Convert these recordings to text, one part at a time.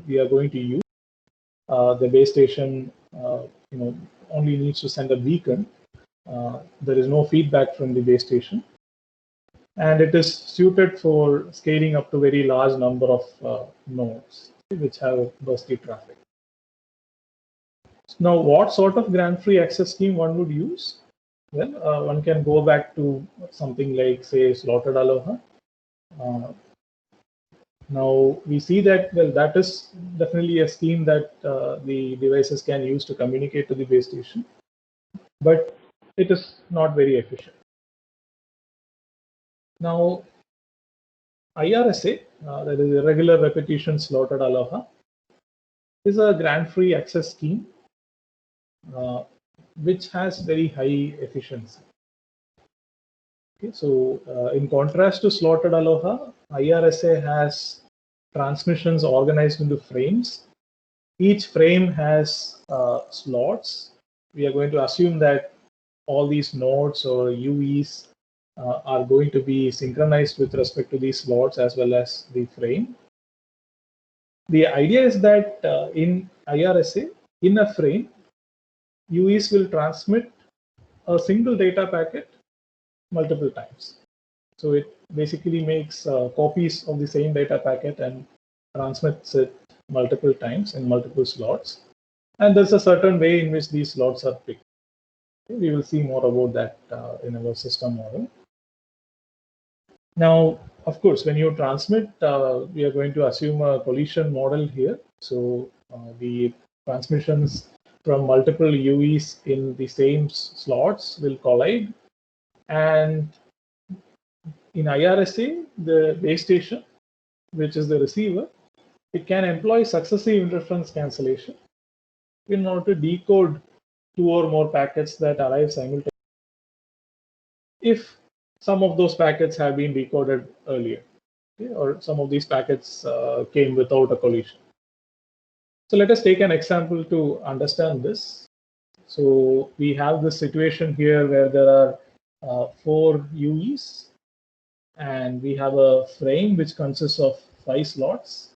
we are going to use. The base station only needs to send a beacon. There is no feedback from the base station, and it is suited for scaling up to very large number of nodes which have bursty traffic. Now, what sort of grant-free access scheme one would use? Well, one can go back to something like, say, Slotted Aloha. Now we see that, well, that is definitely a scheme that the devices can use to communicate to the base station, but it is not very efficient. Now, IRSA, that is Irregular Repetition Slotted Aloha, is a grant-free access scheme which has very high efficiency. Okay, so in contrast to Slotted Aloha, IRSA has transmissions organized into frames. Each frame has slots. We are going to assume that all these nodes or UEs are going to be synchronized with respect to these slots as well as the frame. The idea is that in IRSA, in a frame, UEs will transmit a single data packet multiple times. So it basically makes copies of the same data packet and transmits it multiple times in multiple slots. And there's a certain way in which these slots are picked. We will see more about that in our system model. Now, of course, when you transmit, we are going to assume a collision model here. So the transmissions from multiple UEs in the same slots will collide. And in IRSA, the base station, which is the receiver, it can employ successive interference cancellation in order to decode two or more packets that arrive simultaneously if some of those packets have been decoded earlier, okay, or some of these packets came without a collision. So let us take an example to understand this. So we have this situation here where there are 4 UEs, and we have a frame which consists of 5 slots.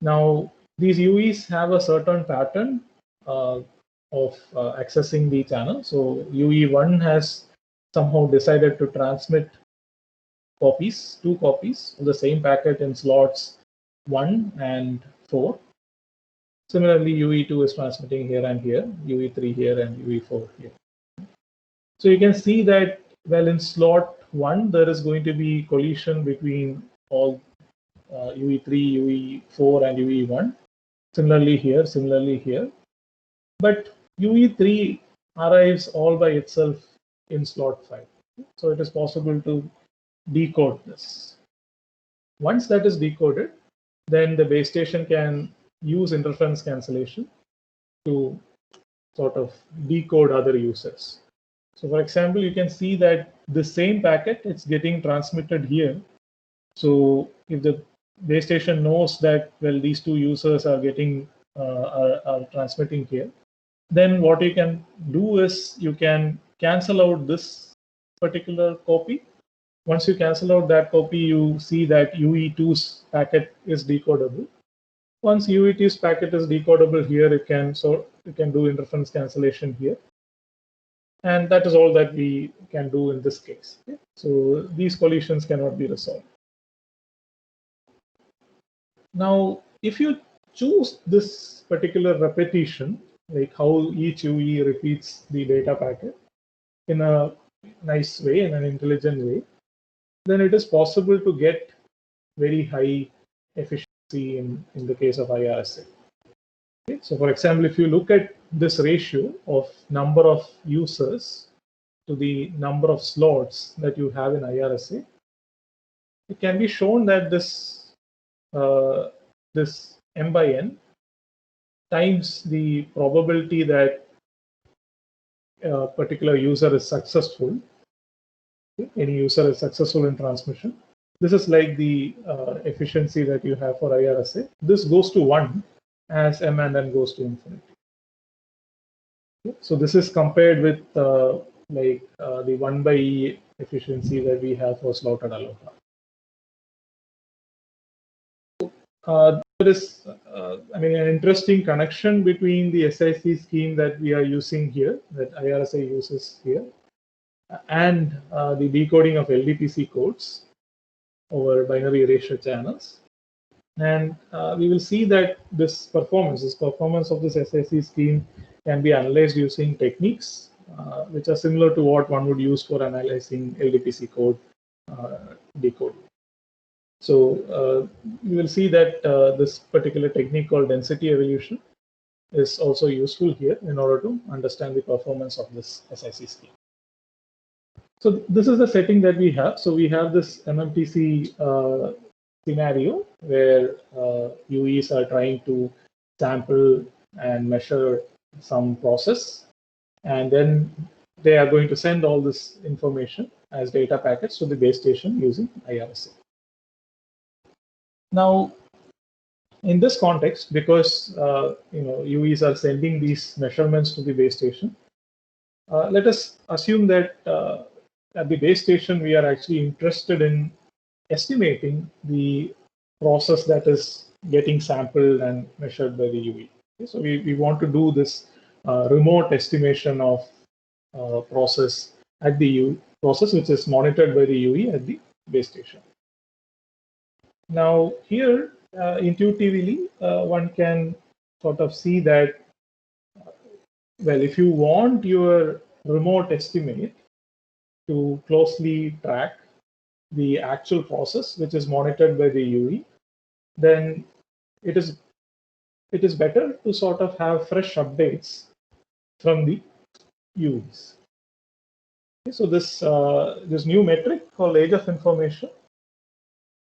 Now, these UEs have a certain pattern of accessing the channel. So UE1 has somehow decided to transmit copies, 2 copies of the same packet in slots 1 and 4. Similarly, UE2 is transmitting here and here, UE3 here and UE4 here. So you can see that, well, in slot 1, there is going to be collision between all UE3, UE4 and UE1. Similarly here. But UE3 arrives all by itself in slot 5. So it is possible to decode this. Once that is decoded, then the base station can use interference cancellation to sort of decode other users. So for example, you can see that the same packet, it's getting transmitted here. So if the base station knows that, well, these 2 users are getting are transmitting here, then what you can do is you can cancel out this particular copy. Once you cancel out that copy, you see that UE2's packet is decodable. Once UE2's packet is decodable here, it can do interference cancellation here. And that is all that we can do in this case. Okay? So these collisions cannot be resolved. Now, if you choose this particular repetition, like how each UE repeats the data packet in a nice way, in an intelligent way, then it is possible to get very high efficiency in the case of IRSA. Okay? So for example, if you look at this ratio of number of users to the number of slots that you have in IRSA, it can be shown that this m by n times the probability that a particular user is successful. Okay? Any user is successful in transmission. This is like the efficiency that you have for IRSA. This goes to 1 as m and n goes to infinity. Okay? So this is compared with the 1 by e efficiency that we have for Slotted Aloha. there is, an interesting connection between the SIC scheme that we are using here, that IRSA uses here, and the decoding of LDPC codes over binary erasure channels. And we will see that this performance of this SIC scheme can be analyzed using techniques which are similar to what one would use for analyzing LDPC code decoding. So you will see that this particular technique called density evolution is also useful here in order to understand the performance of this SIC scheme. So this is the setting that we have. So we have this MMTC scenario where UEs are trying to sample and measure some process, and then they are going to send all this information as data packets to the base station using IRSA. Now, in this context, because UEs are sending these measurements to the base station, let us assume that at the base station we are actually interested in estimating the process that is getting sampled and measured by the UE. Okay, so we want to do this remote estimation of process at the UE process, which is monitored by the UE at the base station. Now here, intuitively, one can sort of see that, well, if you want your remote estimate to closely track the actual process, which is monitored by the UE, then it is better to sort of have fresh updates from the UEs. Okay, so this new metric called age of information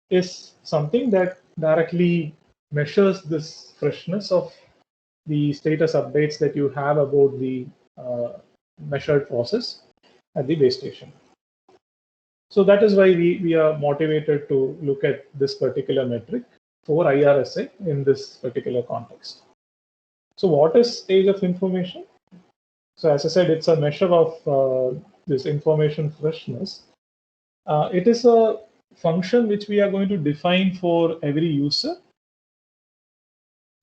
is something that directly measures this freshness of the status updates that you have about the measured process at the base station. So that is why we are motivated to look at this particular metric for IRSA in this particular context. So what is age of information? So as I said, it's a measure of this information freshness. It is a function which we are going to define for every user.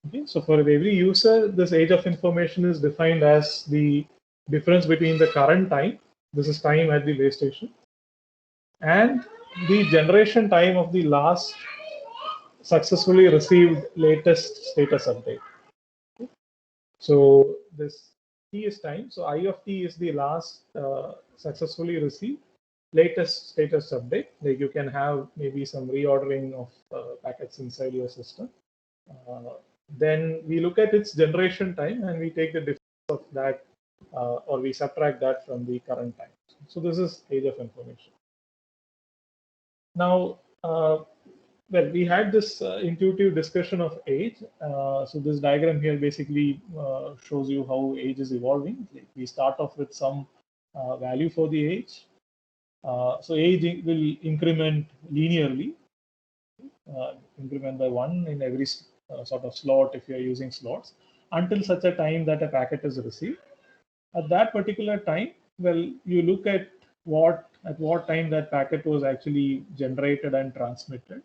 Okay, so for every user, this age of information is defined as the difference between the current time, this is time at the base station, and the generation time of the last successfully received latest status update. Okay. So this T is time. So I of T is the last successfully received latest status update. Like you can have maybe some reordering of packets inside your system. Then we look at its generation time and we take the difference of that, or we subtract that from the current time. So this is age of information. Now, well, we had this intuitive discussion of age. So this diagram here basically shows you how age is evolving. Like we start off with some value for the age. So age will increment linearly, increment by 1 in every sort of slot if you are using slots, until such a time that a packet is received. At that particular time, well, you look at what time that packet was actually generated and transmitted,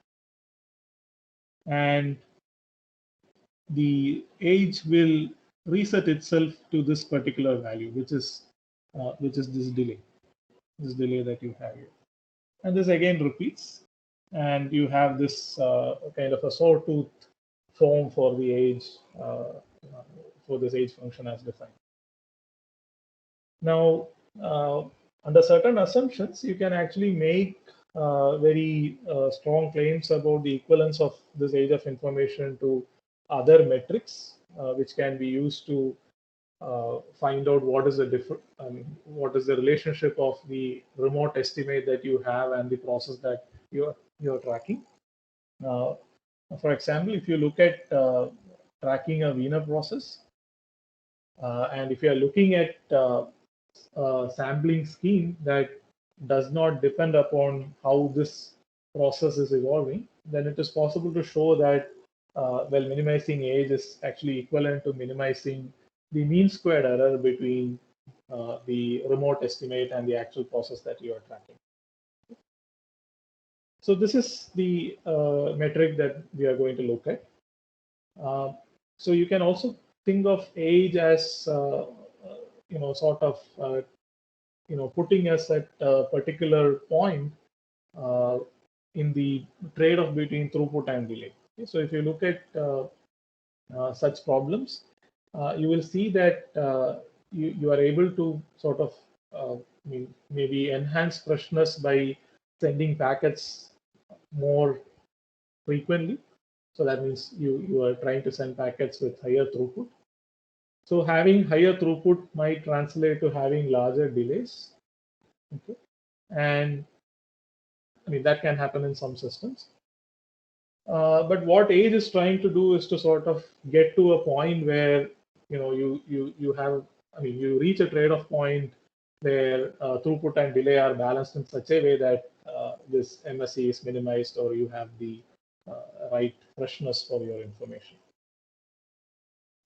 and the age will reset itself to this particular value, which is this delay that you have here, and this again repeats, and you have this kind of a sawtooth form for the age for this age function as defined. Now, under certain assumptions, you can actually make very strong claims about the equivalence of this age of information to other metrics, which can be used to find out what is what is the relationship of the remote estimate that you have and the process that you're tracking. For example, if you look at tracking a Wiener process, and if you are looking at sampling scheme that does not depend upon how this process is evolving, then it is possible to show that well, minimizing age is actually equivalent to minimizing the mean squared error between the remote estimate and the actual process that you are tracking. So this is the metric that we are going to look at. So you can also think of age as sort of putting us at a particular point in the trade-off between throughput and delay. Okay, so if you look at such problems, you will see that you are able to sort of maybe enhance freshness by sending packets more frequently. So that means you are trying to send packets with higher throughput. So having higher throughput might translate to having larger delays. Okay, and I mean that can happen in some systems. But what age is trying to do is to sort of get to a point where you have, I mean, you reach a trade-off point where throughput and delay are balanced in such a way that this MSE is minimized, or you have the right freshness for your information.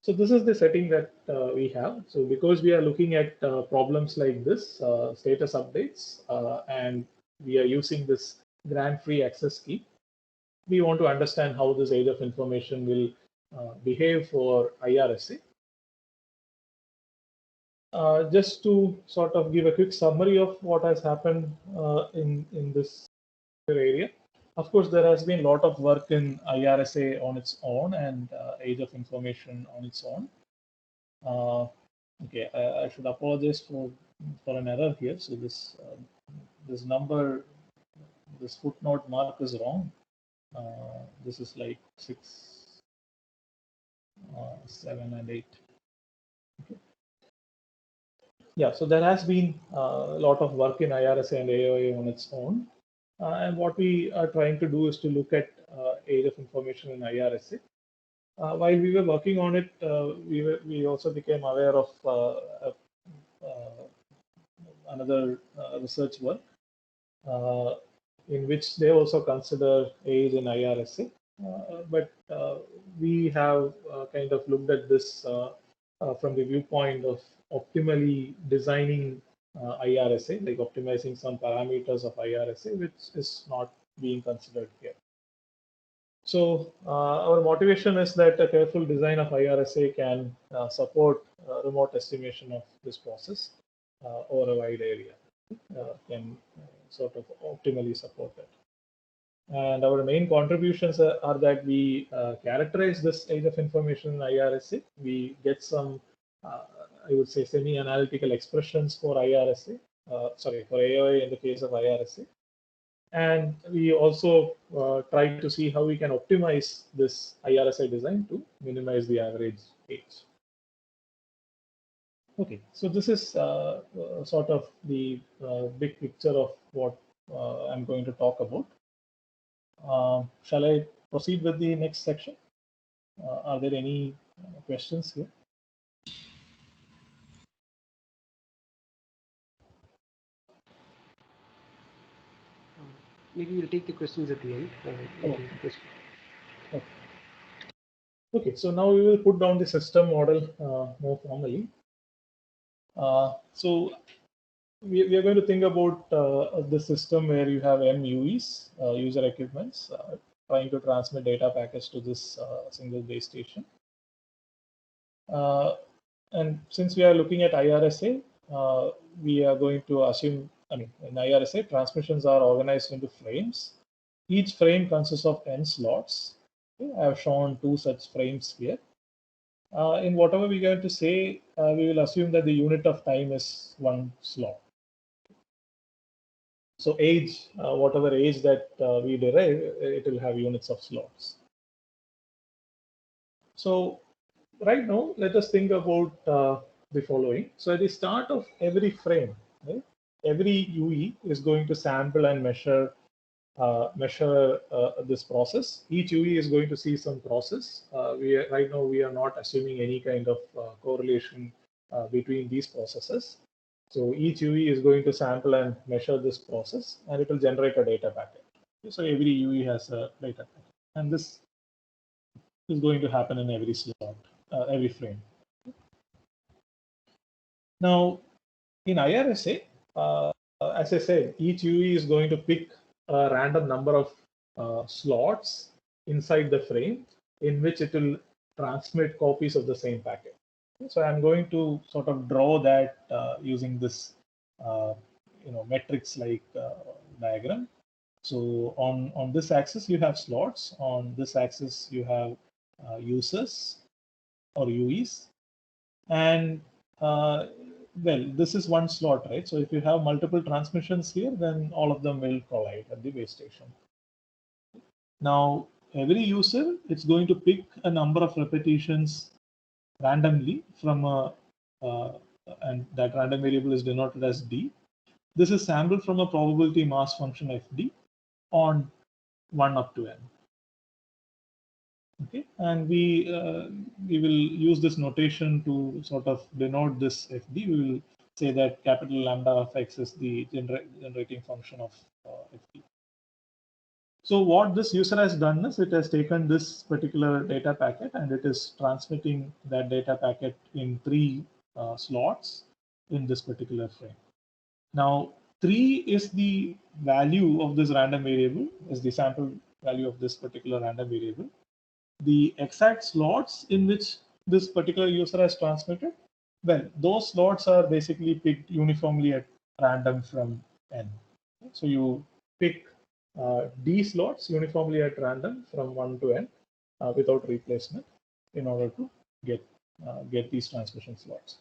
So this is the setting that we have. So because we are looking at problems like this, status updates, and we are using this grant-free access key, we want to understand how this age of information will behave for IRSA. Just to sort of give a quick summary of what has happened in this area. Of course, there has been a lot of work in IRSA on its own and age of information on its own. Okay, I should apologize for an error here. So this number, this footnote mark is wrong. This is like 6, 7, and 8. Okay. Yeah, so there has been a lot of work in IRSA and AOA on its own. And what we are trying to do is to look at age of information in IRSA. While we were working on it, we also became aware of another research work in which they also consider age in IRSA. But we have kind of looked at this from the viewpoint of optimally designing IRSA, like optimizing some parameters of IRSA, which is not being considered here. So our motivation is that a careful design of IRSA can support remote estimation of this process over a wide area, can sort of optimally support it. And our main contributions are that we characterize this age of information in IRSA. We get some, I would say, semi-analytical expressions for IRSA, sorry, for AOA in the case of IRSA. And we also try to see how we can optimize this IRSA design to minimize the average age. Okay, so this is sort of the big picture of what I'm going to talk about. Shall I proceed with the next section? Are there any questions here? Maybe we'll take the questions at the end. Okay. Okay, so now we will put down the system model more formally. So we are going to think about the system where you have MUEs, user equipments, trying to transmit data packets to this single base station. And since we are looking at IRSA, we are going to assume, I mean, in IRSA, transmissions are organized into frames. Each frame consists of n slots. Okay, I have shown 2 such frames here. In whatever we're going to say, we will assume that the unit of time is 1 slot. So age, whatever age that we derive, it will have units of slots. So right now, let us think about the following. So at the start of every frame, right, every UE is going to sample and measure this process. Each UE is going to see some process. Right now we are not assuming any kind of correlation between these processes. So each UE is going to sample and measure this process, and it will generate a data packet. So every UE has a data packet, and this is going to happen in every slot, every frame. Now, in IRSA, as I said, each UE is going to pick a random number of slots inside the frame in which it will transmit copies of the same packet. So I'm going to sort of draw that using this matrix like diagram. So on this axis you have slots, on this axis you have users or UEs, and well, this is one slot, right? So if you have multiple transmissions here, then all of them will collide at the base station. Now, every user, it's going to pick a number of repetitions randomly from and that random variable is denoted as D. This is sampled from a probability mass function fd on 1 up to n. Okay, and we will use this notation to sort of denote this fd. We will say that capital lambda of x is the generating function of fd. So what this user has done is it has taken this particular data packet and it is transmitting that data packet in 3 slots in this particular frame. Now 3 is the value of this random variable, is the sample value of this particular random variable. The exact slots in which this particular user has transmitted, well, those slots are basically picked uniformly at random from n. So you pick D slots uniformly at random from 1 to n without replacement in order to get these transmission slots.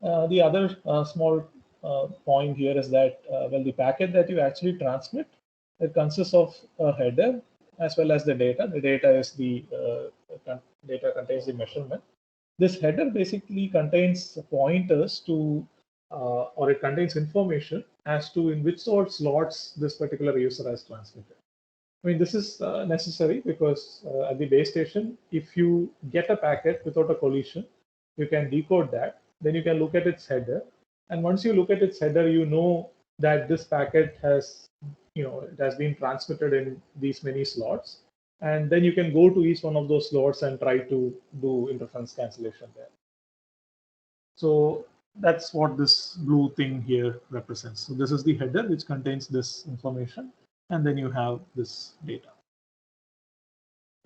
The other small point here is that well, the packet that you actually transmit, it consists of a header as well as the data. The data is the data contains the measurement. This header basically contains pointers to or it contains information as to in which sort slots this particular user has transmitted. I mean, this is necessary because at the base station, if you get a packet without a collision, you can decode that. Then you can look at its header. And once you look at its header, you know that this packet has, it has been transmitted in these many slots. And then you can go to each one of those slots and try to do interference cancellation there. So that's what this blue thing here represents. So this is the header which contains this information, and then you have this data.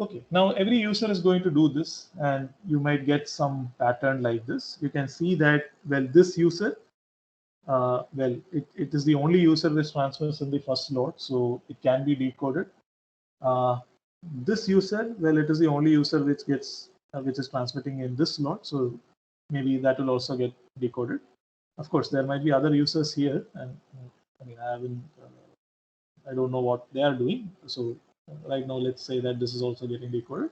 Okay, now every user is going to do this, and you might get some pattern like this. You can see that, well, this user, it is the only user which transfers in the first slot, so it can be decoded. This user, well, it is the only user which gets which is transmitting in this slot, so maybe that will also get decoded. Of course, there might be other users here, and I mean, I don't know what they are doing. So right now, let's say that this is also getting decoded,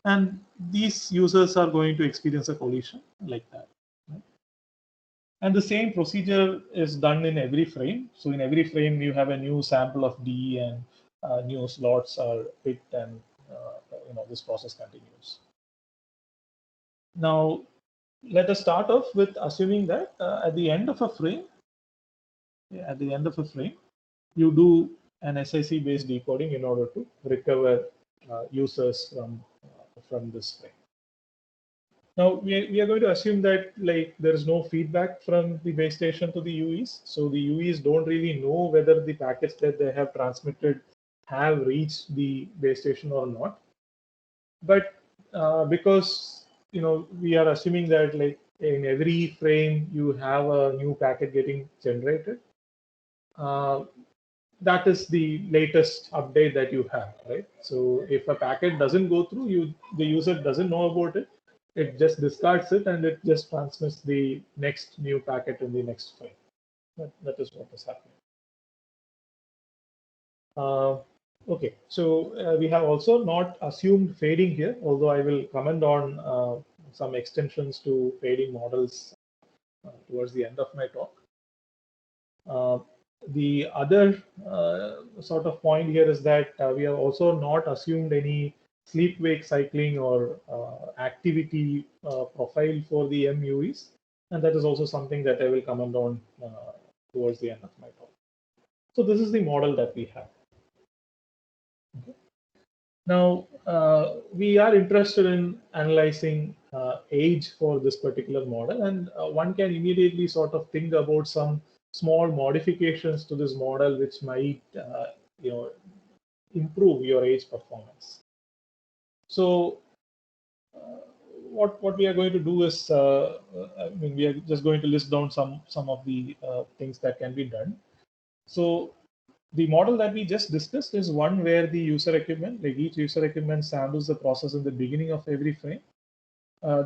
and these users are going to experience a collision like that. Right? And the same procedure is done in every frame. So in every frame, you have a new sample of D, and new slots are picked, and this process continues. Now, let us start off with assuming that at the end of a frame, you do an SIC-based decoding in order to recover users from this frame. Now we are going to assume that like there is no feedback from the base station to the UEs, so the UEs don't really know whether the packets that they have transmitted have reached the base station or not. But because we are assuming that like in every frame you have a new packet getting generated, that is the latest update that you have, right? So if a packet doesn't go through, the user doesn't know about it. It just discards it and it just transmits the next new packet in the next frame. That is what is happening. Okay, so we have also not assumed fading here, although I will comment on some extensions to fading models towards the end of my talk. The other sort of point here is that we have also not assumed any sleep-wake cycling or activity profile for the MUEs, and that is also something that I will comment on towards the end of my talk. So this is the model that we have. Okay. Now, we are interested in analyzing age for this particular model, and one can immediately sort of think about some small modifications to this model which might improve your age performance. So what we are going to do is, I mean, we are just going to list down some of the things that can be done. So the model that we just discussed is one where the user equipment, like each user equipment, samples the process in the beginning of every frame.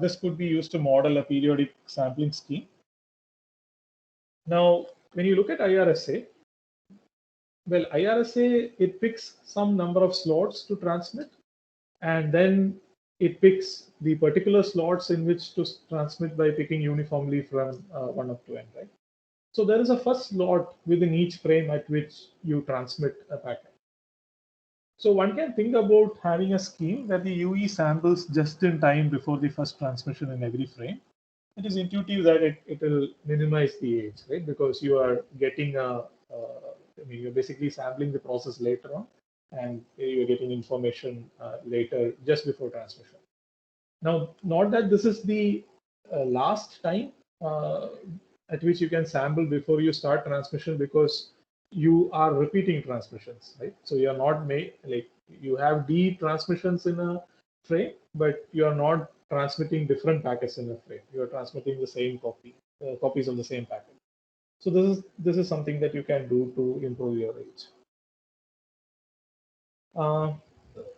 This could be used to model a periodic sampling scheme. Now, when you look at IRSA, well, IRSA, it picks some number of slots to transmit, and then it picks the particular slots in which to transmit by picking uniformly from 1 up to n, right? So there is a first slot within each frame at which you transmit a packet. So one can think about having a scheme where the UE samples just in time before the first transmission in every frame. It is intuitive that it will minimize the age, right? Because you are getting I mean, you're basically sampling the process later on, and you're getting information later just before transmission. Now, not that this is the last time at which you can sample before you start transmission, because you are repeating transmissions, right? So you are not like you have D transmissions in a frame, but you are not transmitting different packets in a frame. You are transmitting the same copies of the same packet. So this is something that you can do to improve your age.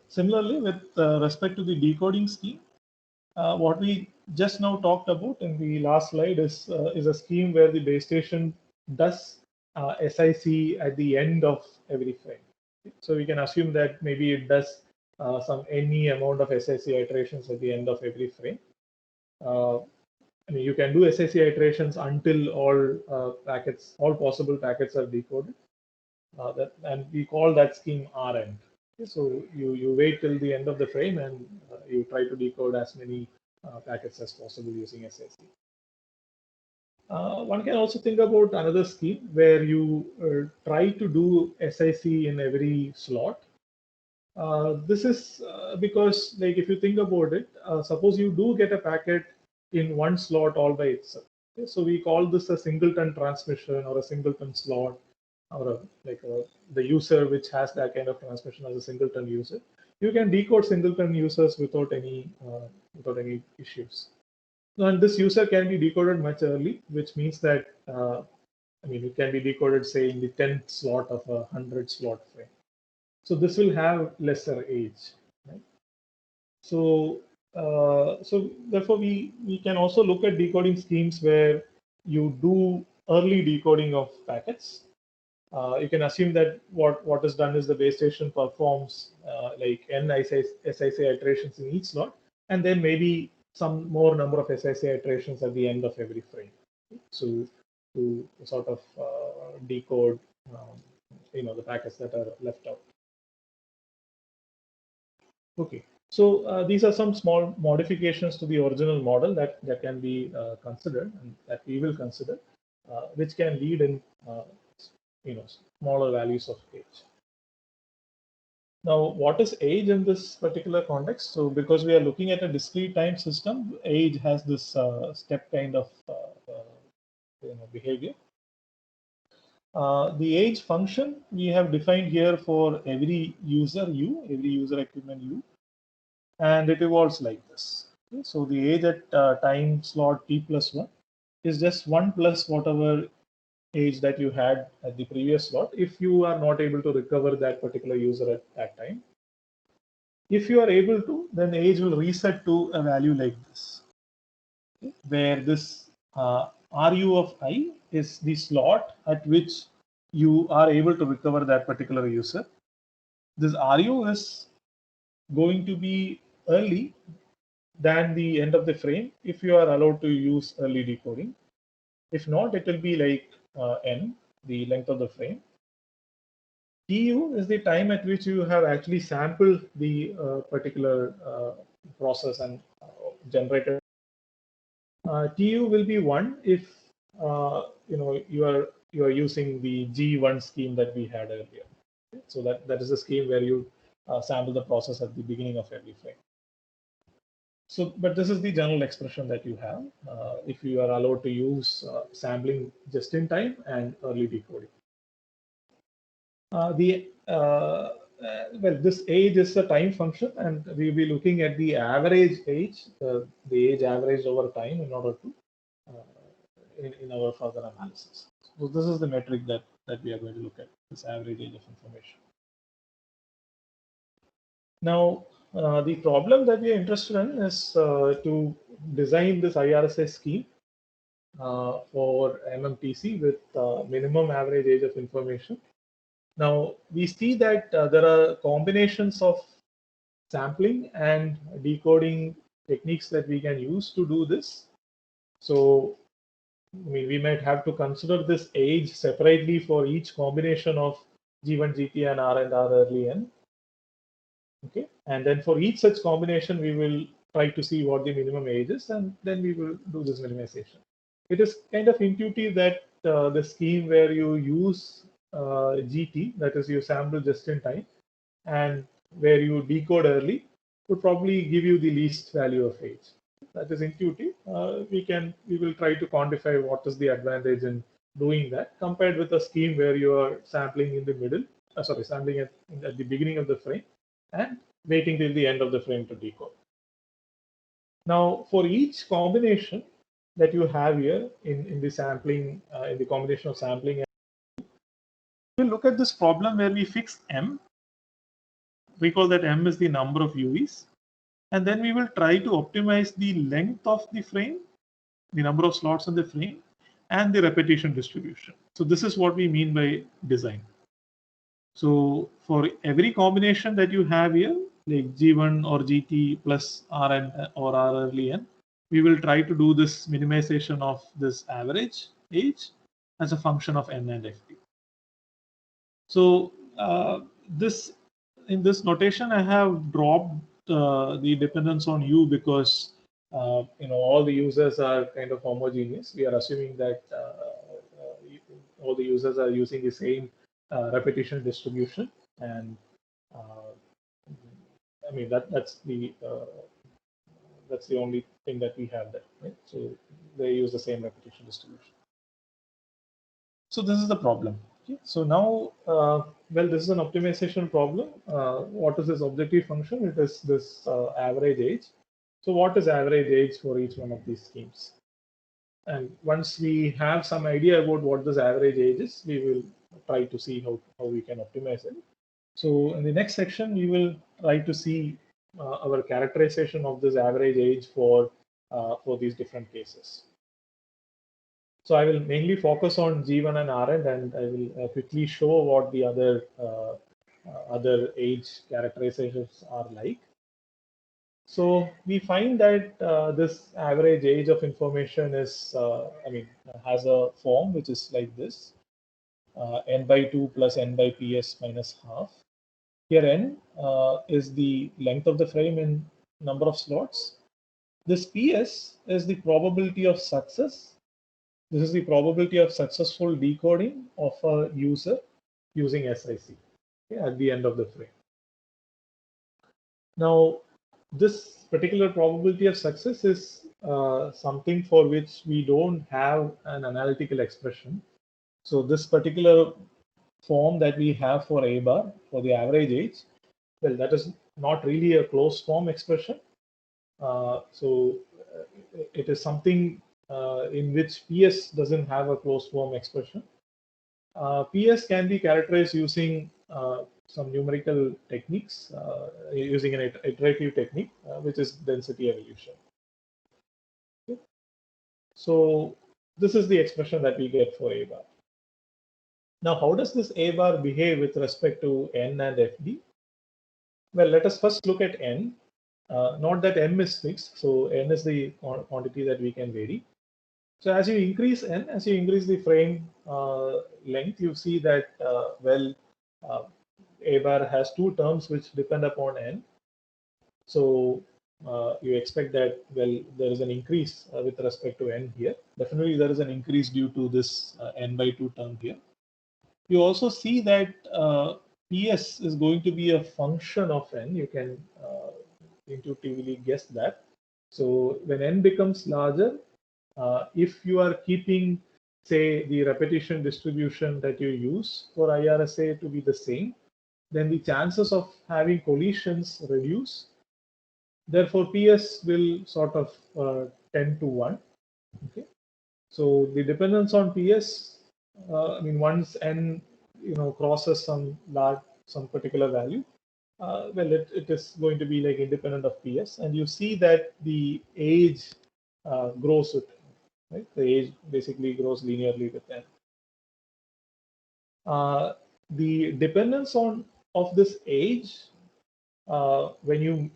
Similarly, with respect to the decoding scheme, what we just now talked about in the last slide is a scheme where the base station does SIC at the end of every frame. So we can assume that maybe it does any amount of SIC iterations at the end of every frame. I mean, you can do SIC iterations until all possible packets are decoded. And we call that scheme RN. So you wait till the end of the frame and you try to decode as many packets as possible using SIC. One can also think about another scheme where you try to do SIC in every slot. This is because, like, if you think about it, suppose you do get a packet in one slot all by itself. Okay? So we call this a singleton transmission or a singleton slot, or the user which has that kind of transmission as a singleton user. You can decode singleton users without any issues. And this user can be decoded much early, which means that I mean, it can be decoded, say, in the 10th slot of a 100 slot frame. So this will have lesser age, right? So therefore we can also look at decoding schemes where you do early decoding of packets. You can assume that what is done is the base station performs like n SIC iterations in each slot, and then maybe some more number of SIC iterations at the end of every frame. So to sort of decode the packets that are left out. Okay, so these are some small modifications to the original model that can be considered and that we will consider, which can lead in smaller values of age. Now, what is age in this particular context? So, because we are looking at a discrete time system, age has this step kind of behavior. The age function we have defined here for every user U, every user equipment U, and it evolves like this. Okay? So the age at time slot t+1 is just 1 plus whatever age that you had at the previous slot if you are not able to recover that particular user at that time. If you are able to, then age will reset to a value like this, okay, where this RU of I is the slot at which you are able to recover that particular user. This RU is going to be early than the end of the frame if you are allowed to use early decoding. If not, it will be like n, the length of the frame. TU is the time at which you have actually sampled the particular process and generated. TU will be 1 if you are using the G1 scheme that we had earlier. Okay? So that is a scheme where you sample the process at the beginning of every frame. So, but this is the general expression that you have if you are allowed to use sampling just in time and early decoding. well, this age is a time function, and we'll be looking at the average age, the age averaged over time in order to in our further analysis. So this is the metric that we are going to look at, this average age of information. Now, the problem that we are interested in is to design this IRSA scheme for MMTC with minimum average age of information. Now, we see that there are combinations of sampling and decoding techniques that we can use to do this. So, we might have to consider this age separately for each combination of G1, GT, and R early N. Okay, and then for each such combination, we will try to see what the minimum age is, and then we will do this minimization. It is kind of intuitive that the scheme where you use GT, that is, you sample just in time, and where you decode early, would probably give you the least value of age. That is intuitive. We will try to quantify what is the advantage in doing that compared with a scheme where you are sampling in the middle, sampling at the beginning of the frame and waiting till the end of the frame to decode. Now, for each combination that you have here in the sampling, in the combination of sampling, we'll look at this problem where we fix M. We call that M is the number of UVs. And then we will try to optimize the length of the frame, the number of slots in the frame, and the repetition distribution. So this is what we mean by design. So for every combination that you have here, like G1 or GT plus Rn or R early N, we will try to do this minimization of this average age as a function of N and Fp. So in this notation, I have dropped the dependence on U because all the users are kind of homogeneous. We are assuming that all the users are using the same repetition distribution, and I mean that's the only thing that we have there, right? So they use the same repetition distribution. So this is the problem. Okay. So now, well, this is an optimization problem. What is this objective function? It is this average age. So what is average age for each one of these schemes? And once we have some idea about what this average age is, we will try to see how we can optimize it. So in the next section, we will try to see our characterization of this average age for these different cases. So I will mainly focus on G1 and Rn, and I will quickly show what the other age characterizations are like. So we find that this average age of information is, has a form which is like this: n by 2 plus n by ps minus half. Here n is the length of the frame in number of slots. This ps is the probability of success. This is the probability of successful decoding of a user using SIC, okay, at the end of the frame. Now, this particular probability of success is something for which we don't have an analytical expression. So this particular form that we have for A bar, for the average age, well, that is not really a closed form expression. It is something in which PS doesn't have a closed form expression. PS can be characterized using some numerical techniques, using an iterative technique, which is density evolution. Okay. So this is the expression that we get for A bar. Now, how does this A bar behave with respect to N and FD? Well, let us first look at N. Not that M is fixed, so N is the quantity that we can vary. So as you increase N, as you increase the frame length, you see that, A bar has two terms which depend upon N. So you expect that, well, there is an increase with respect to N here. Definitely there is an increase due to this N by 2 term here. You also see that PS is going to be a function of N. You can intuitively guess that. So when N becomes larger, if you are keeping, say, the repetition distribution that you use for IRSA to be the same, then the chances of having collisions reduce. Therefore, PS will sort of tend to 1. Okay. So the dependence on PS, I mean, once n crosses some particular value, well, it is going to be like independent of PS, and you see that the age grows with it, right? The age basically grows linearly with n. The dependence of this age, when you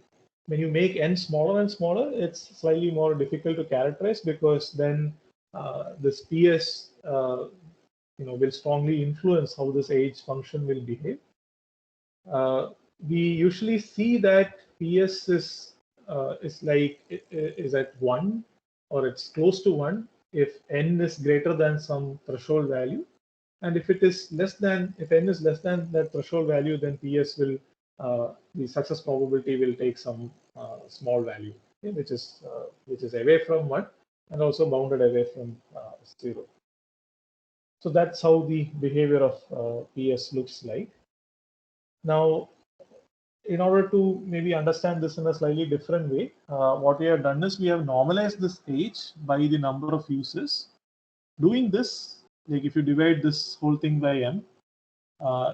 make n smaller and smaller, it's slightly more difficult to characterize, because then this PS will strongly influence how this age function will behave. We usually see that PS is at 1, or it's close to 1 if n is greater than some threshold value, and if n is less than that threshold value, then PS will the success probability will take some small value, okay, which is away from 1 and also bounded away from 0. So that's how the behavior of PS looks like. Now, in order to maybe understand this in a slightly different way, what we have done is we have normalized this age by the number of uses. Doing this, like if you divide this whole thing by m,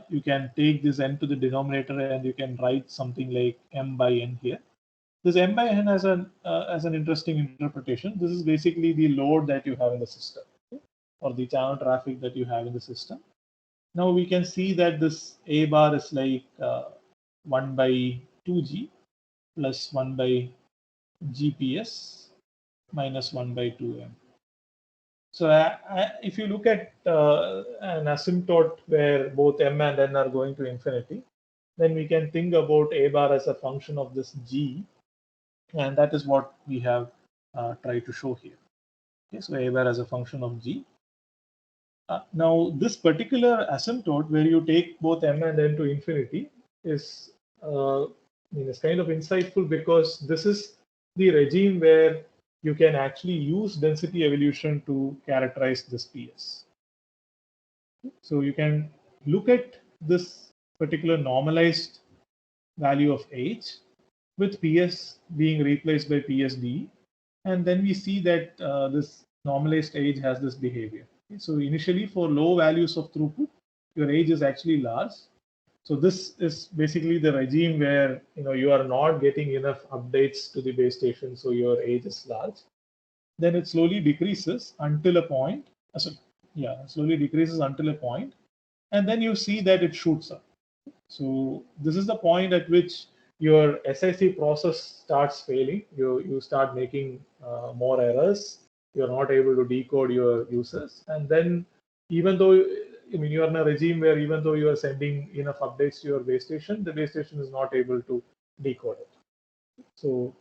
you can take this n to the denominator and you can write something like m by n here. This m by n has an interesting interpretation. This is basically the load that you have in the system, okay, or the channel traffic that you have in the system. Now we can see that this a bar is like 1 by 2g plus 1 by GPS minus 1 by 2m. So if you look at an asymptote where both m and n are going to infinity, then we can think about a bar as a function of this g, and that is what we have tried to show here. Okay, so a bar as a function of g. Now, this particular asymptote where you take both m and n to infinity is, is kind of insightful, because this is the regime where you can actually use density evolution to characterize this PS. So you can look at this particular normalized value of age with PS being replaced by PSD, and then we see that this normalized age has this behavior. Okay, so initially, for low values of throughput, your age is actually large. So this is basically the regime where you are not getting enough updates to the base station, so your age is large. Then it slowly decreases until a point. Slowly decreases until a point, and then you see that it shoots up. So this is the point at which your SIC process starts failing. You start making more errors. You're not able to decode your users, and then even though you are in a regime where even though you are sending enough updates to your base station, the base station is not able to decode it. So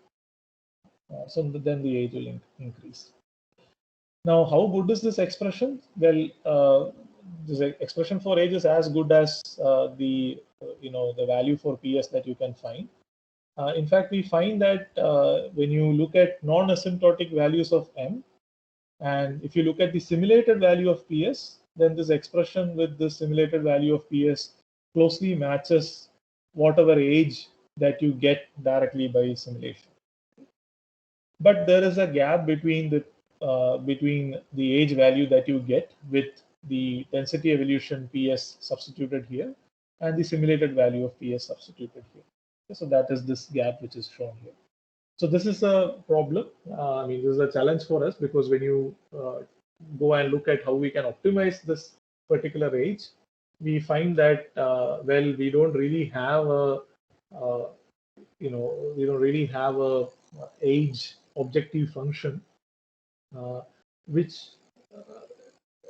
then the age will increase. Now, how good is this expression? Well, this expression for age is as good as the value for PS that you can find. In fact, we find that when you look at non-asymptotic values of m, and if you look at the simulated value of PS, then this expression with the simulated value of PS closely matches whatever age that you get directly by simulation. But there is a gap between the age value that you get with the density evolution PS substituted here and the simulated value of PS substituted here. So that is this gap which is shown here. So this is a problem. This is a challenge for us, because when you go and look at how we can optimize this particular age, we find that we don't really have a age objective function, which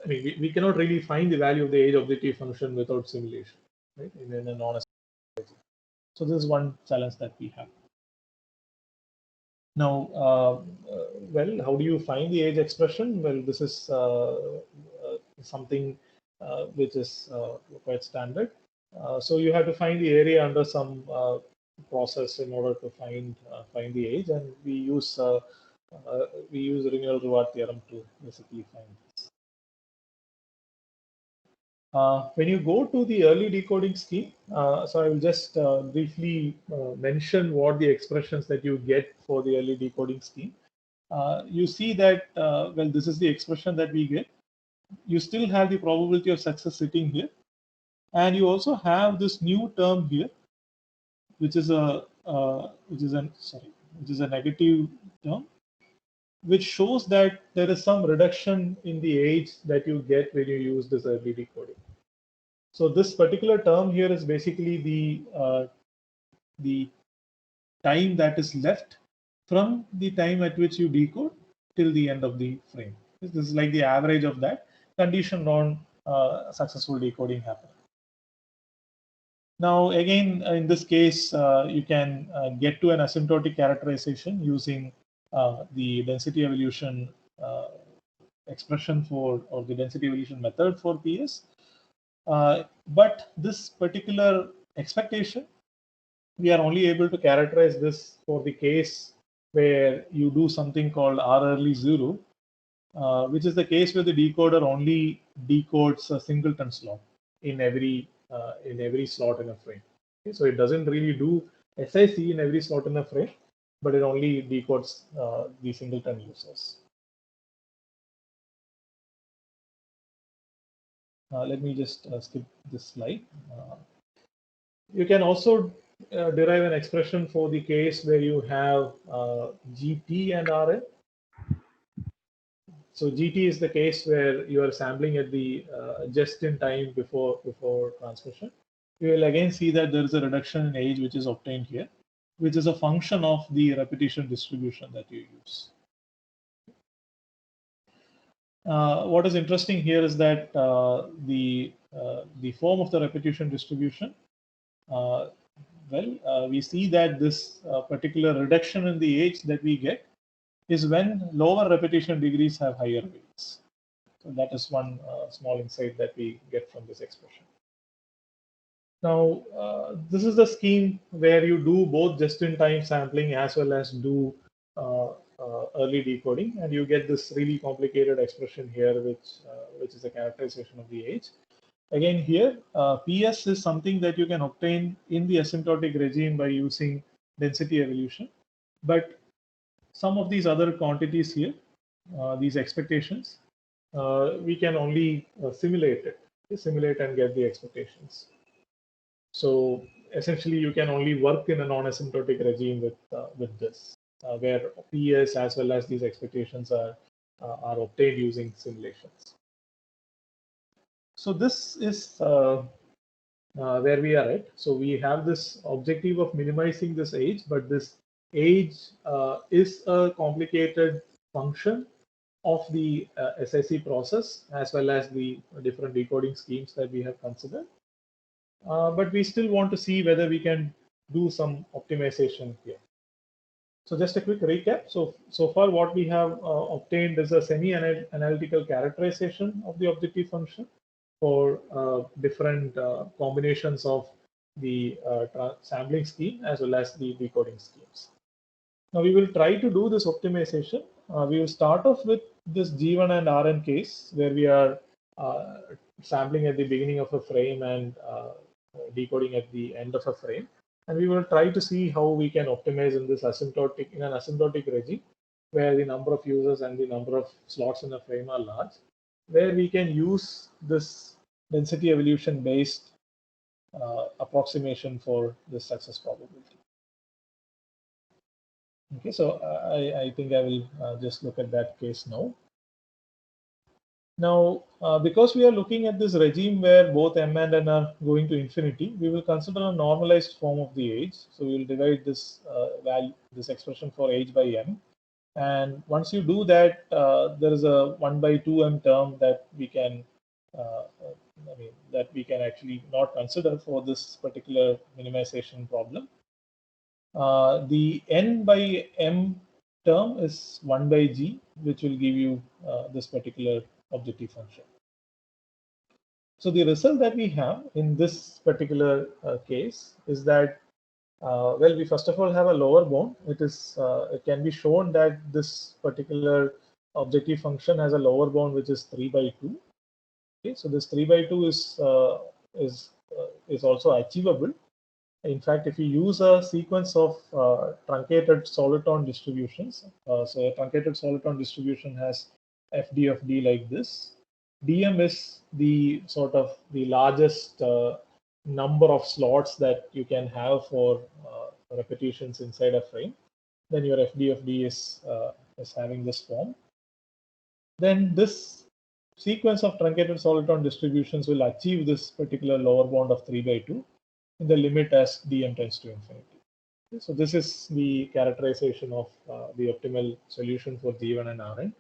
we cannot really find the value of the age objective function without simulation, right? In a non-asymptotic. So this is one challenge that we have. Now, well, how do you find the age expression? Well, this is something which is quite standard. So you have to find the area under some process in order to find the age, and we use Ringel-Reward theorem to basically find this. When you go to the early decoding scheme, so I will just briefly mention what the expressions that you get for the early decoding scheme. You see that, well, this is the expression that we get. You still have the probability of success sitting here. And you also have this new term here, which is a negative term, which shows that there is some reduction in the age that you get when you use this early decoding. So this particular term here is basically the time that is left from the time at which you decode till the end of the frame. This is like the average of that conditioned on successful decoding happening. Now, again, in this case, you can get to an asymptotic characterization using the density evolution expression for, or the density evolution method for PS. But this particular expectation, we are only able to characterize this for the case where you do something called R early 0, which is the case where the decoder only decodes a singleton slot in every slot in a frame. Okay, so it doesn't really do SIC in every slot in a frame, but it only decodes the singleton users. Let me just skip this slide. You can also derive an expression for the case where you have GT and RN. So GT is the case where you are sampling at the just in time before transmission. You will again see that there is a reduction in age which is obtained here, which is a function of the repetition distribution that you use. What is interesting here is that the form of the repetition distribution, we see that this particular reduction in the age that we get is when lower repetition degrees have higher weights. So that is one small insight that we get from this expression. Now, this is the scheme where you do both just-in-time sampling as well as do early decoding, and you get this really complicated expression here, which is a characterization of the age. Again, here, PS is something that you can obtain in the asymptotic regime by using density evolution, but some of these other quantities here, these expectations, we can only simulate and get the expectations. So essentially, you can only work in a non-asymptotic regime with this, where PS as well as these expectations are obtained using simulations. So this is where we are at. So we have this objective of minimizing this age, but this age is a complicated function of the SIC process as well as the different decoding schemes that we have considered. But we still want to see whether we can do some optimization here. So just a quick recap. So far what we have obtained is a semi-analytical characterization of the objective function for different combinations of the sampling scheme as well as the decoding schemes. Now we will try to do this optimization. We will start off with this G1 and Rn case where we are sampling at the beginning of a frame and decoding at the end of a frame. And we will try to see how we can optimize in this in an asymptotic regime where the number of users and the number of slots in a frame are large, where we can use this density evolution based approximation for the success probability. Okay, so I think I will just look at that case now. Now, because we are looking at this regime where both m and n are going to infinity, we will consider a normalized form of the age. So we will divide this this expression for age by m. And once you do that, there is a 1/2m term that we can, that we can actually not consider for this particular minimization problem. The n by m term is 1/g, which will give you this particular objective function. So the result that we have in this particular case is that, well, we first of all have a lower bound. It can be shown that this particular objective function has a lower bound which is 3/2. Okay, so this 3 by 2 is also achievable. In fact, if you use a sequence of truncated soliton distributions, so a truncated soliton distribution has FD of D like this. DM is the sort of the largest number of slots that you can have for repetitions inside a frame. Then your FD of D is having this form. Then this sequence of truncated soliton distributions will achieve this particular lower bound of 3 by 2 in the limit as dm tends to infinity. So this is the characterization of the optimal solution for G1 and Rn,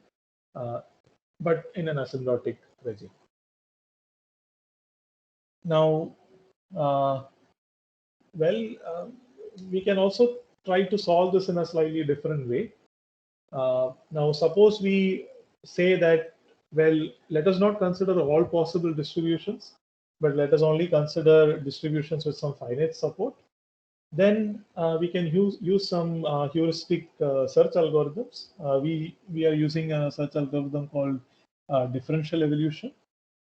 but in an asymptotic regime. Now, we can also try to solve this in a slightly different way. Now, suppose we say that, well, let us not consider all possible distributions, but let us only consider distributions with some finite support. Then we can use some heuristic search algorithms. We are using a search algorithm called differential evolution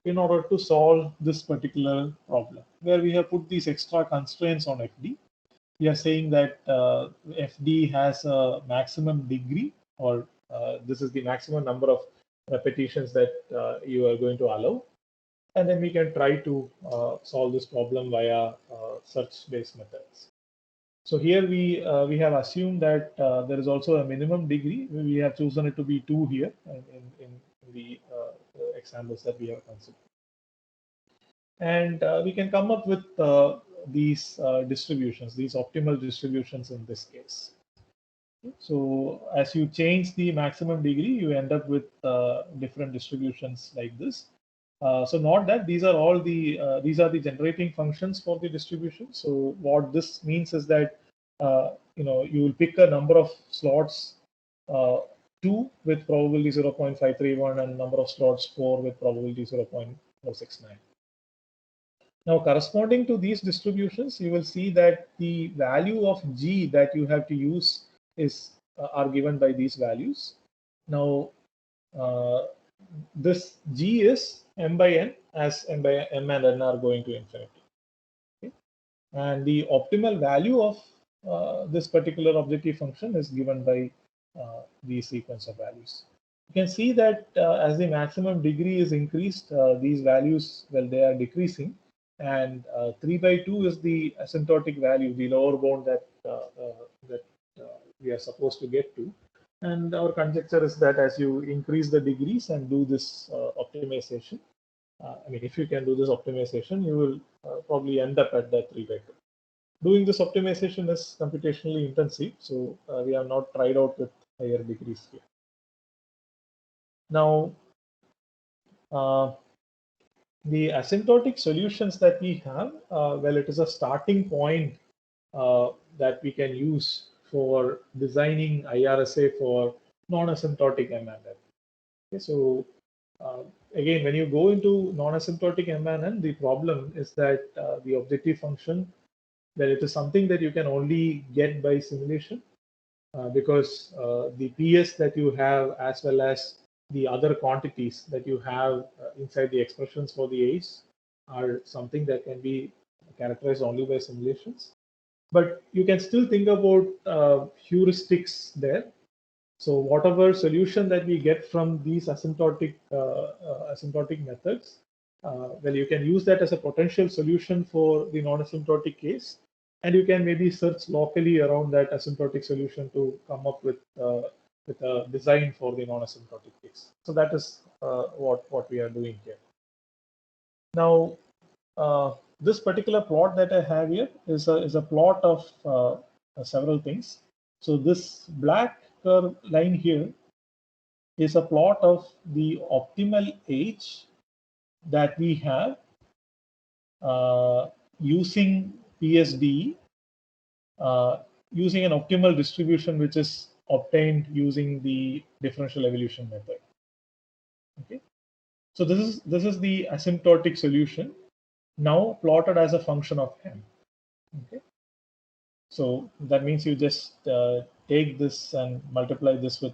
in order to solve this particular problem, where we have put these extra constraints on FD. We are saying that FD has a maximum degree, or this is the maximum number of repetitions that you are going to allow. And then we can try to solve this problem via search-based methods. So here we have assumed that there is also a minimum degree. We have chosen it to be 2 here in the examples that we have considered. And we can come up with these distributions, these optimal distributions in this case. So as you change the maximum degree, you end up with different distributions like this. So note that these are all the these are the generating functions for the distribution. So what this means is that you will pick a number of slots 2 with probability 0.531 and number of slots 4 with probability 0.469. Now, corresponding to these distributions, you will see that the value of G that you have to use is are given by these values. Now, this G is m by n, as m and n are going to infinity. Okay? And the optimal value of this particular objective function is given by the sequence of values. You can see that as the maximum degree is increased, these values, well, they are decreasing. And 3 by 2 is the asymptotic value, the lower bound that we are supposed to get to. And our conjecture is that as you increase the degrees and do this optimization, I mean, if you can do this optimization, you will probably end up at the 3 by 2. Doing this optimization is computationally intensive, so we have not tried out with higher degrees here. Now, the asymptotic solutions that we have, well, it is a starting point that we can use for designing IRSA for non-asymptotic M and N. Okay, so again, when you go into non-asymptotic M and N, the problem is that the objective function, well, it is something that you can only get by simulation because the PS that you have, as well as the other quantities that you have inside the expressions for the A's, are something that can be characterized only by simulations. But you can still think about heuristics there. So whatever solution that we get from these asymptotic methods, well, you can use that as a potential solution for the non-asymptotic case, and you can maybe search locally around that asymptotic solution to come up with a design for the non-asymptotic case. So that is what we are doing here. Now, this particular plot that I have here is a plot of several things. So this black curve line here is a plot of the optimal age that we have using PSD, using an optimal distribution which is obtained using the differential evolution method. Okay, so this is the asymptotic solution now plotted as a function of m. Okay, so that means you just take this and multiply this with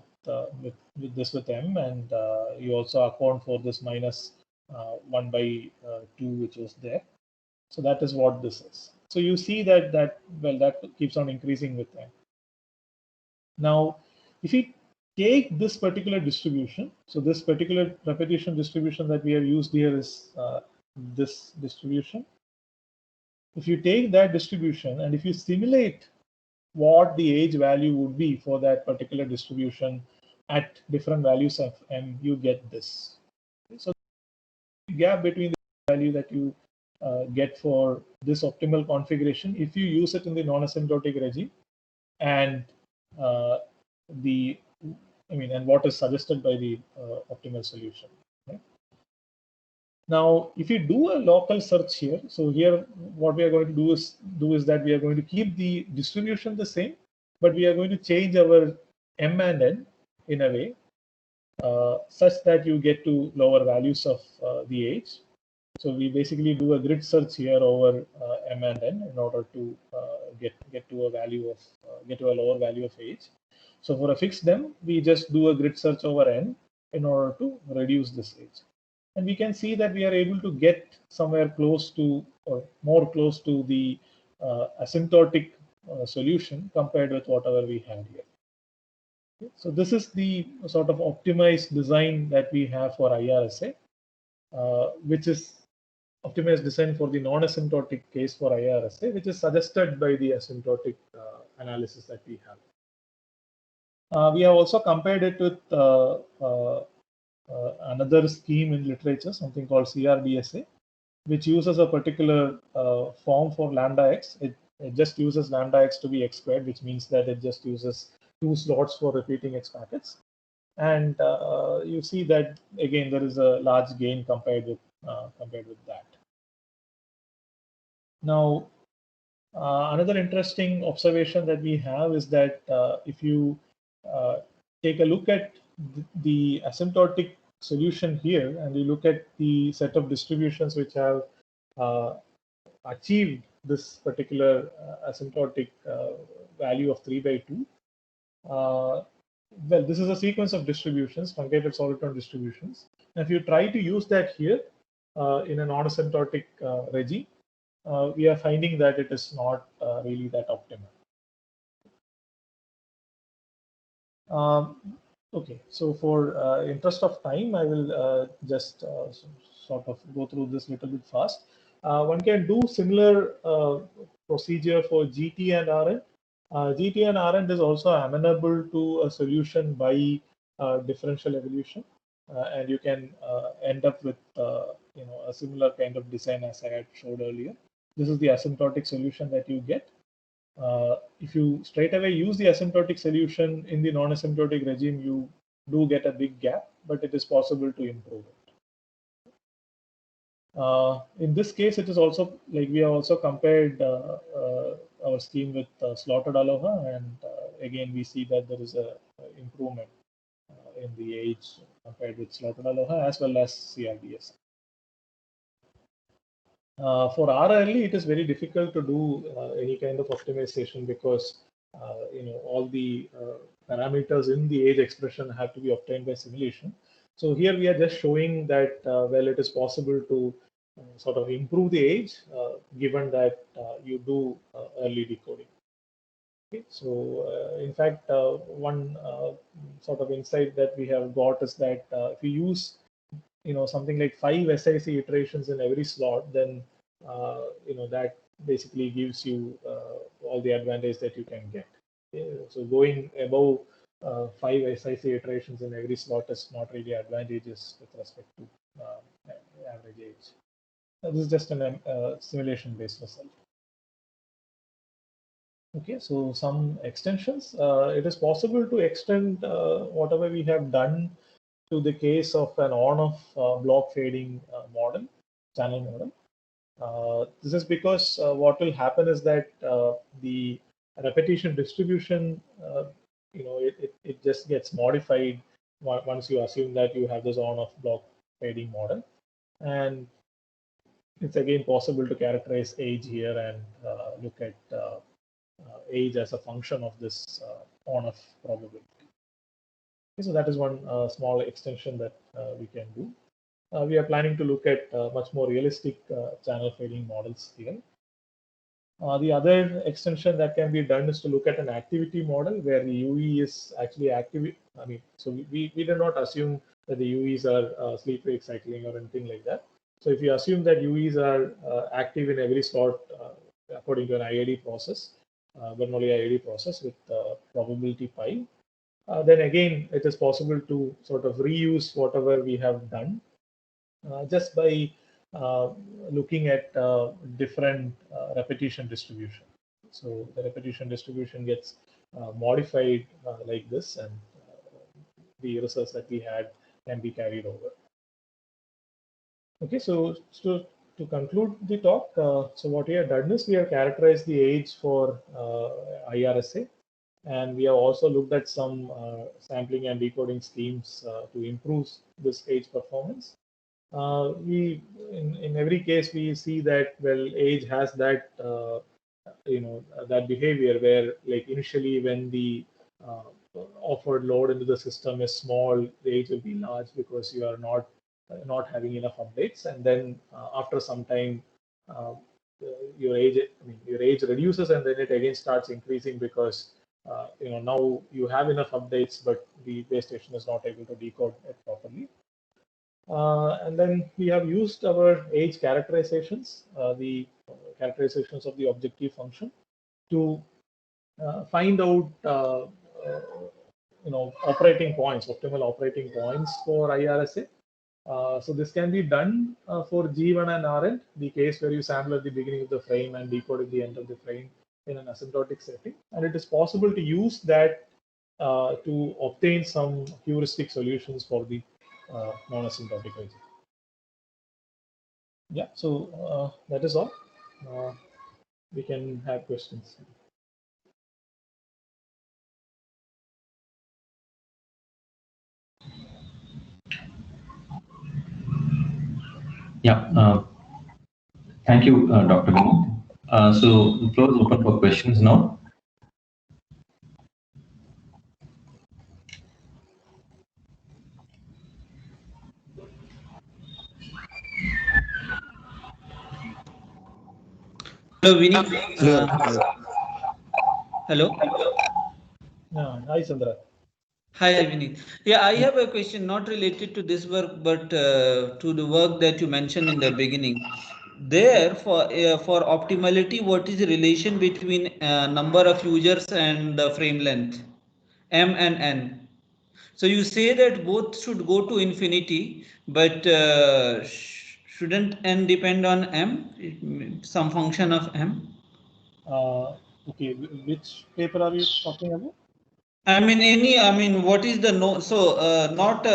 m, and you also account for this minus 1 by 2, which is there. So that is what this is. So you see that that keeps on increasing with time. Now, if we take this particular distribution, so this particular repetition distribution that we have used here is this distribution. If you take that distribution and if you simulate what the age value would be for that particular distribution at different values of m, you get this. So the gap between the value that you get for this optimal configuration, if you use it in the non-asymptotic regime, and and what is suggested by the optimal solution. Right? Now, if you do a local search here, so here what we are going to do is that we are going to keep the distribution the same, but we are going to change our m and n in a way such that you get to lower values of the age. So we basically do a grid search here over m and n in order to get to a value of get to a lower value of age. So for a fixed m, we just do a grid search over n in order to reduce this age. And we can see that we are able to get somewhere close to or more close to the asymptotic solution compared with whatever we had here. Okay. So this is the sort of optimized design that we have for IRSA, which is optimized design for the non-asymptotic case for IRSA, which is suggested by the asymptotic analysis that we have. We have also compared it with another scheme in literature, something called CRDSA, which uses a particular form for lambda x. It just uses lambda x to be x squared, which means that it just uses 2 slots for repeating x packets. And you see that again there is a large gain compared with that. Now, another interesting observation that we have is that if you take a look at the asymptotic solution here, and you look at the set of distributions which have achieved this particular asymptotic value of 3 by 2, well, this is a sequence of distributions, truncated soliton distributions. And if you try to use that here in a non-asymptotic regime, we are finding that it is not really that optimal. Okay, so for interest of time, I will just sort of go through this a little bit fast. One can do similar procedure for GT and RN. GT and RN is also amenable to a solution by differential evolution, and you can end up with a similar kind of design as I had showed earlier. This is the asymptotic solution that you get. If you straight away use the asymptotic solution in the non-asymptotic regime, you do get a big gap, but it is possible to improve it. In this case, it is also like we have also compared our scheme with slotted aloha, and again we see that there is a improvement in the age compared with slotted aloha as well as CRDS. For RLE, it is very difficult to do any kind of optimization because all the parameters in the age expression have to be obtained by simulation. So here we are just showing that well, it is possible to sort of improve the age given that you do early decoding. Okay. So in fact, one sort of insight that we have got is that if you use something like 5 SIC iterations in every slot, then that basically gives you all the advantage that you can get. Okay? So going above 5 SIC iterations in every slot is not really advantageous with respect to average age. This is just a simulation-based result. Okay, so some extensions. It is possible to extend whatever we have done to the case of an on-off block fading model, channel model. This is because what will happen is that the repetition distribution, it just gets modified once you assume that you have this on-off block fading model. And it's again possible to characterize age here and look at age as a function of this on-off probability. Okay, so that is one small extension that we can do. we are planning to look at much more realistic channel failing models here. The other extension that can be done is to look at an activity model where the UE is actually active. I mean, so we do not assume that the UEs are sleep wake cycling or anything like that. So if you assume that UEs are active in every slot according to an IID process, Bernoulli IID process with probability pi, then again it is possible to sort of reuse whatever we have done just by looking at different repetition distribution. So the repetition distribution gets modified like this, and the results that we had can be carried over. Okay, so to conclude the talk, so what we have done is we have characterized the age for IRSA, and we have also looked at some sampling and decoding schemes to improve this age performance. We in every case we see that, well, age has that that behavior where, like, initially when the offered load into the system is small, the age will be large because you are not having enough updates, and then after some time your age reduces, and then it again starts increasing because now you have enough updates, but the base station is not able to decode it properly. And then we have used our age characterizations, the characterizations of the objective function, to find out operating points, optimal operating points for IRSA. So this can be done for G1 and Rn, the case where you sample at the beginning of the frame and decode at the end of the frame in an asymptotic setting. And it is possible to use that to obtain some heuristic solutions for the non-asymptotic region. Yeah, so that is all. We can have questions. Yeah, thank you, Dr. Vinod. So the floor is open for questions now. Hello, Vinny. Hello. Yeah, hi, Sandra. Hi, Vinny. Yeah, I have a question not related to this work, but to the work that you mentioned in the beginning. There, for optimality, what is the relation between number of users and the frame length, M and N? So you say that both should go to infinity, but shouldn't N depend on M, some function of M? Okay, which paper are you talking about? I mean, what is the no? So, not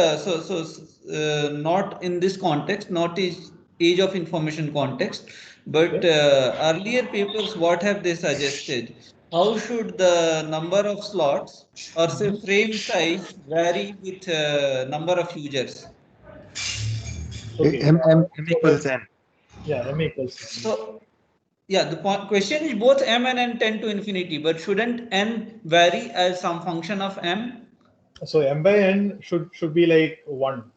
in this context, not is age of information context, but Okay. earlier papers, what have they suggested? How should the number of slots or say frame size vary with number of users? Okay. M equals N. Yeah, M equals N. So, yeah, the question is both M and N tend to infinity, but shouldn't N vary as some function of M? So M by N should be like 1.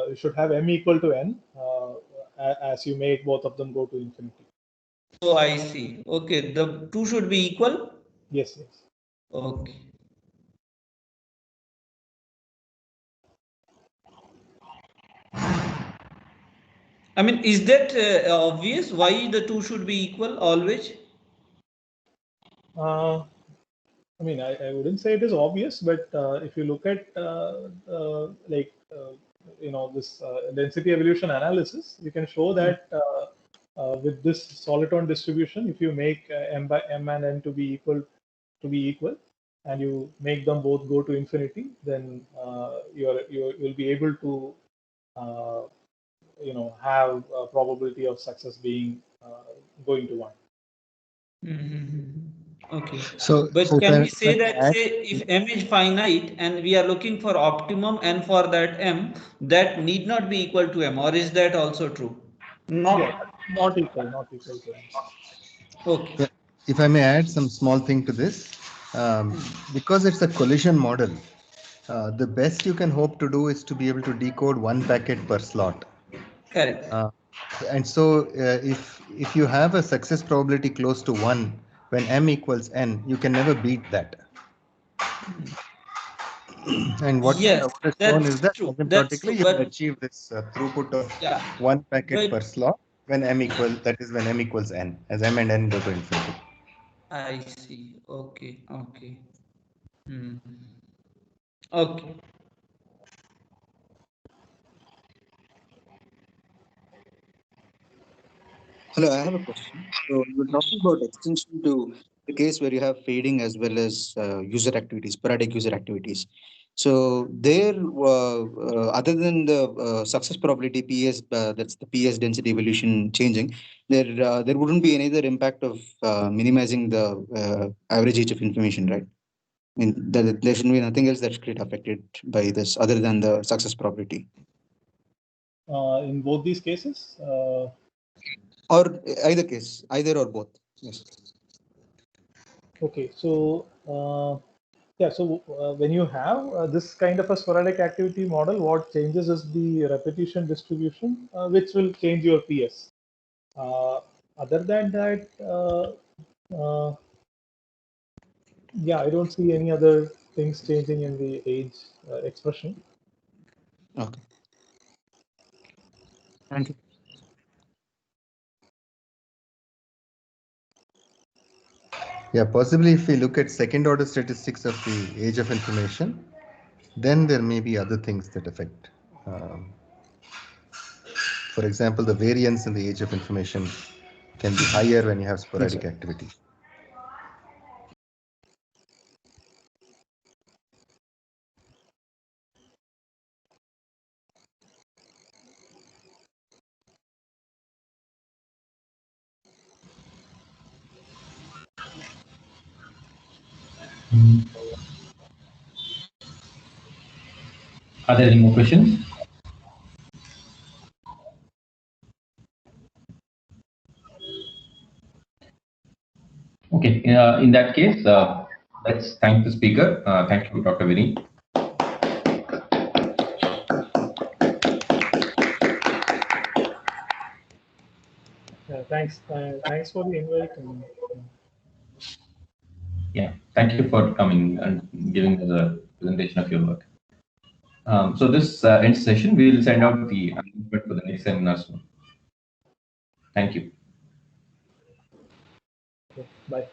You should have M equal to N as you make both of them go to infinity. Oh, I see. Okay, the two should be equal. Yes, yes. Okay. I mean, is that obvious? Why the two should be equal always? I mean, I wouldn't say it is obvious, but if you look at this density evolution analysis, you can show that with this soliton distribution, if you make M and N to be equal, and you make them both go to infinity, then you'll be able to have a probability of success being going to 1. Okay. So, But if can I we say that, add, say, if M is finite and we are looking for optimum, and for that M, that need not be equal to M, or is that also true? Yeah, Not. not equal to N. Okay. yeah, if I may add some small thing to this, because it's a collision model, the best you can hope to do is to be able to decode one packet per slot. Correct. And so if you have a success probability close to 1 when m equals n, you can never beat that. And what Yes, is shown is that's that true. That's true. asymptotically you will But achieve this throughput of yeah, 1 packet per but slot when m equals, that is when m equals n, as m and n go to infinity. I see. Okay. Okay. Hmm. Okay. Hello, I have a question. So you were talking about extension to the case where you have fading as well as user activities, sporadic user activities. So there, other than the success probability PS, that's the PS density evolution changing, there wouldn't be any other impact of minimizing the average age of information, right? I mean, there shouldn't be nothing else that get affected by this other than the success probability. In both these cases, Or either case, either or both. Yes. okay. So yeah, so when you have this kind of a sporadic activity model, what changes is the repetition distribution, which will change your PS. Other than that, yeah, I don't see any other things changing in the age expression. Okay. Thank you. Yeah, possibly if we look at second order statistics of the age of information, then there may be other things that affect. For example, the variance in the age of information can be higher when you have sporadic activity. Are there any more questions? Okay, in that case, let's thank the speaker. Thank you, Dr. Vineet. Thanks. Thanks for the invite. And, Yeah, thank you for coming and giving us a presentation of your work. So this ends session. We will send out the announcement for the next seminar soon. Thank you. okay, bye.